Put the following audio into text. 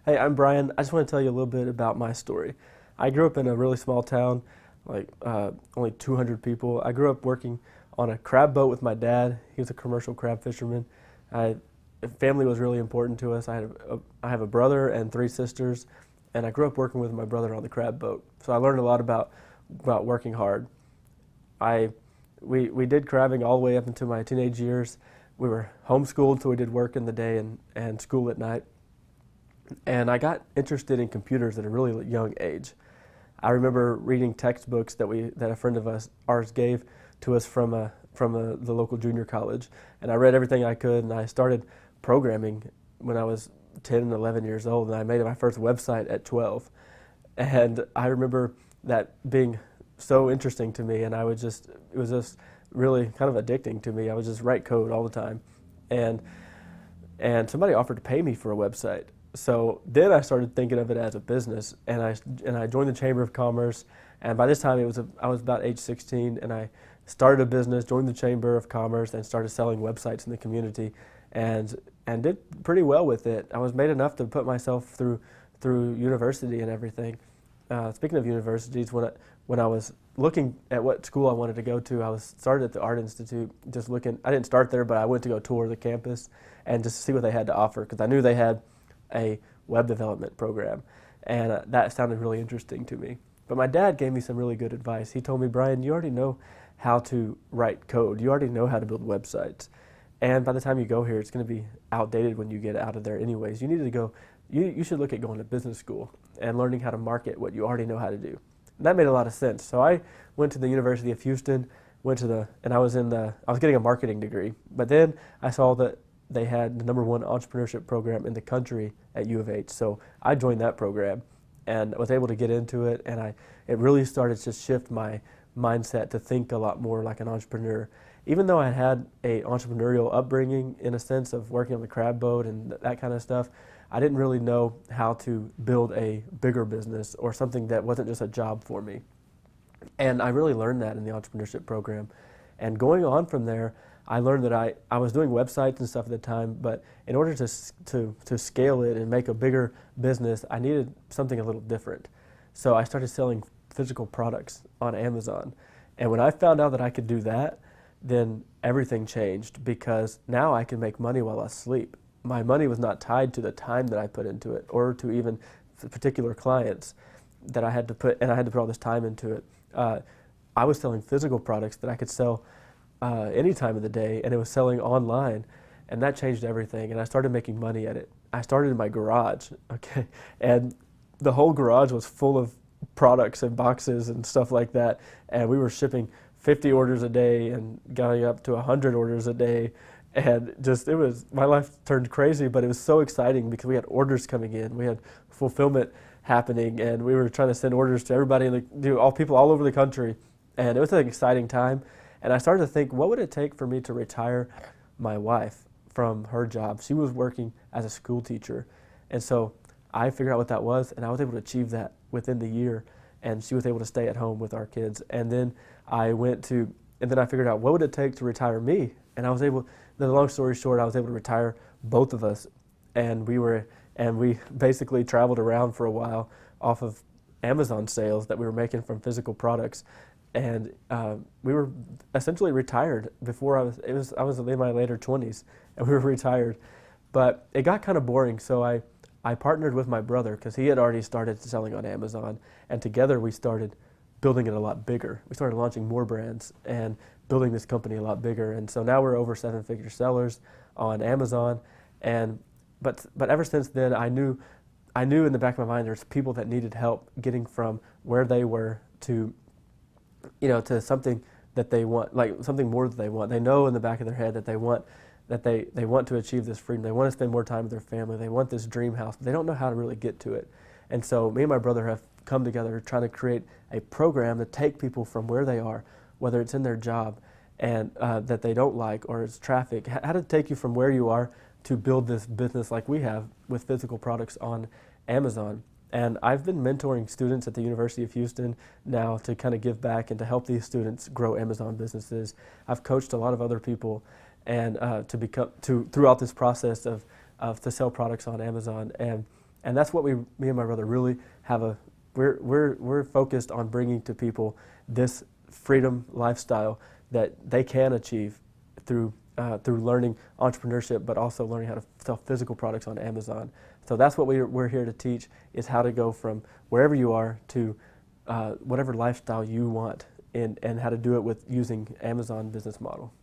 Hey, I'm Brian. I just want to tell you a little bit about my story. I grew up in a really small town, only 200 people. I grew up working on a crab boat with my dad. He was a commercial crab fisherman. I, Family was really important to us. I have a brother and three sisters, and I grew up working with my brother on the crab boat. So I learned a lot about working hard. I we did crabbing all the way up into my teenage years. We were homeschooled, so we did work in the day and school at night. And I got interested in computers at a really young age. I remember reading textbooks that a friend of ours gave to us from the local junior college, and I read everything I could, and I started programming when I was 10 and 11 years old, and I made my first website at 12. And I remember that being so interesting to me, and it was just really kind of addicting to me. I would just write code all the time, and somebody offered to pay me for a website. So then I started thinking of it as a business, and I joined the Chamber of Commerce. And by this time, I was about age 16, and I started a business, joined the Chamber of Commerce, and started selling websites in the community, and did pretty well with it. I was made enough to put myself through university and everything. Speaking of universities, when I was looking at what school I wanted to go to, I was started at the Art Institute, just looking. I didn't start there, but I went to go tour the campus and just see what they had to offer, because I knew they had a web development program, and that sounded really interesting to me. But my dad gave me some really good advice. He told me, Brian, you already know how to write code. You already know how to build websites. And by the time you go here, it's going to be outdated when you get out of there anyways. You need to go, you should look at going to business school and learning how to market what you already know how to do. And that made a lot of sense. So I went to the University of Houston, and I was getting a marketing degree. But then I saw that they had the #1 entrepreneurship program in the country at U of H. So I joined that program and was able to get into it, and it really started to shift my mindset to think a lot more like an entrepreneur. Even though I had a entrepreneurial upbringing in a sense of working on the crab boat and that kind of stuff, I didn't really know how to build a bigger business or something that wasn't just a job for me. And I really learned that in the entrepreneurship program. And going on from there, I learned that I was doing websites and stuff at the time, but in order to scale it and make a bigger business, I needed something a little different. So I started selling physical products on Amazon. And when I found out that I could do that, then everything changed, because now I can make money while I sleep. My money was not tied to the time that I put into it or to even particular clients that I had to put, and I had to put all this time into it. I was selling physical products that I could sell any time of the day, and it was selling online, and that changed everything. And I started making money at it. I started in my garage, okay, and the whole garage was full of products and boxes and stuff like that, and we were shipping 50 orders a day and going up to 100 orders a day, and my life turned crazy, but it was so exciting because we had orders coming in, we had fulfillment happening, and we were trying to send orders to everybody people all over the country, and it was an exciting time. And I started to think, what would it take for me to retire my wife from her job? She was working as a school teacher. And so I figured out what that was, and I was able to achieve that within the year. And she was able to stay at home with our kids. And then I figured out, what would it take to retire me? And the long story short, I was able to retire both of us. And we basically traveled around for a while off of Amazon sales that we were making from physical products. And we were essentially retired before I was in my later 20s, and we were retired. But it got kind of boring, so I partnered with my brother, because he had already started selling on Amazon, and together we started building it a lot bigger. We started launching more brands and building this company a lot bigger. And so now we're over 7-figure sellers on Amazon. But ever since then, I knew in the back of my mind there's people that needed help getting from where they were to something that they want, like something more that they want. They know in the back of their head that they want to achieve this freedom. They want to spend more time with their family. They want this dream house, but they don't know how to really get to it. And so me and my brother have come together trying to create a program to take people from where they are, whether it's in their job and that they don't like, or it's traffic, how to take you from where you are to build this business like we have with physical products on Amazon. And I've been mentoring students at the University of Houston now to kind of give back and to help these students grow Amazon businesses. I've coached a lot of other people and throughout this process to sell products on Amazon. And And that's what me and my brother really have we're focused on bringing to people this freedom lifestyle that they can achieve through learning entrepreneurship, but also learning how to sell physical products on Amazon. So that's what we're here to teach, is how to go from wherever you are to whatever lifestyle you want, and how to do it with using Amazon business model.